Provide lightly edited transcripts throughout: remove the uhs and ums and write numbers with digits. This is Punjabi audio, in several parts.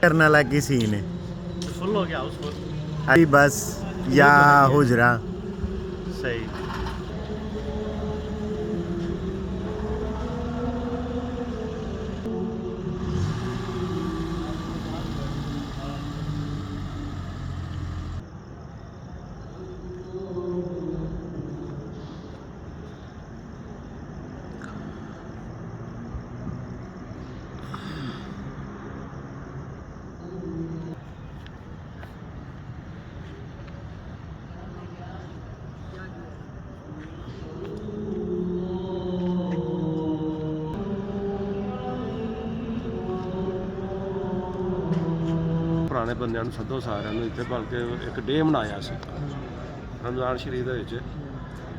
करने वाला की सीन है फुल हो गया हाउसफुल अभी बस या हुजरा सही ਪੁਰਾਣੇ ਬੰਦਿਆਂ ਨੂੰ ਸੱਦੋ ਸਾਰਿਆਂ ਨੂੰ ਇੱਥੇ ਬਲਕਿ ਇੱਕ ਡੇ ਮਨਾਇਆ ਸੀ ਰਮਜ਼ਾਨ ਸ਼ਰੀਫ ਦੇ ਵਿੱਚ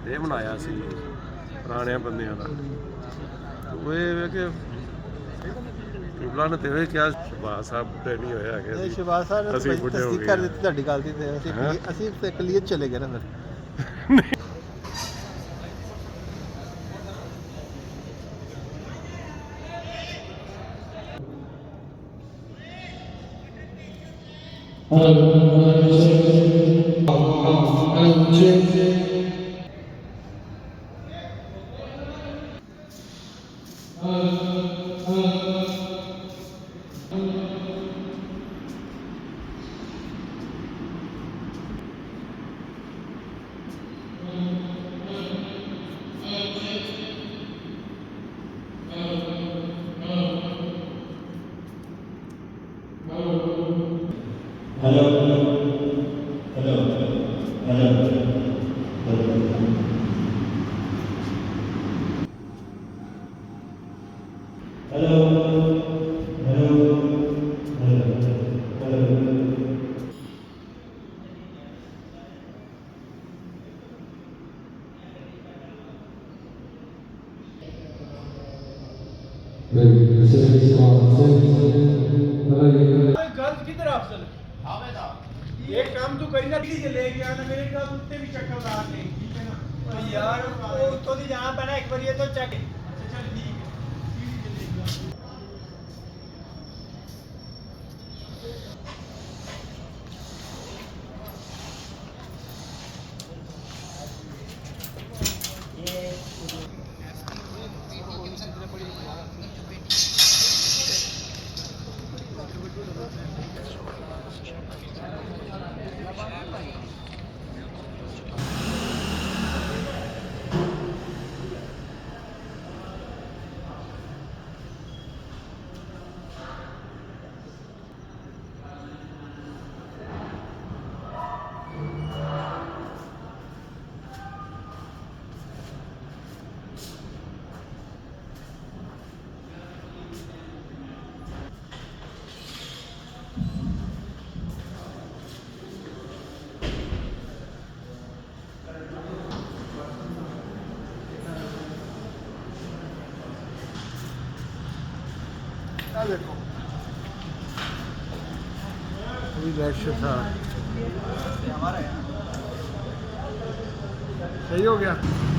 ਡੇ ਮਨਾਇਆ ਸੀ ਪੁਰਾਣਿਆਂ ਬੰਦਿਆਂ ਦਾ ਉਹ ਇਹ ਕਿ ਟਿਬਲਾ ਨੇ ਤੇ ਇਹ ਕਿਹਾ ਸ਼ਬਾਜ਼ ਸਾਹਿਬ ਬੁੱਢੇ ਨਹੀਂ ਹੋਏ ਹੈਗੇ ਇਹ ਸ਼ਬਾਜ਼ ਸਾਹਿਬ ਨੇ ਅਸੀਂ ਬੁੱਢੇ ਹੋ ਤਸਦੀਕ ਗਏ ਕਰ ਦਿੱਤੀ ਤੁਹਾਡੀ ਗੱਲ ਦੀ ਤੇ ਅਸੀਂ ਤੇ ਕਲੀਅਰ ਚਲੇ ਗਏ ਨਾ ਫਿਰ गलत किधर अफसल एक काम तू करी ना डीजे ले गया ना मेरे ख्याल उत्ते भी चक्कर ला के ठीक है ना यार वो तो दी जहां पे ना एक बार ये तो चेक अच्छा चल ठीक है देखो अभी रश था हमारा है सही हो गया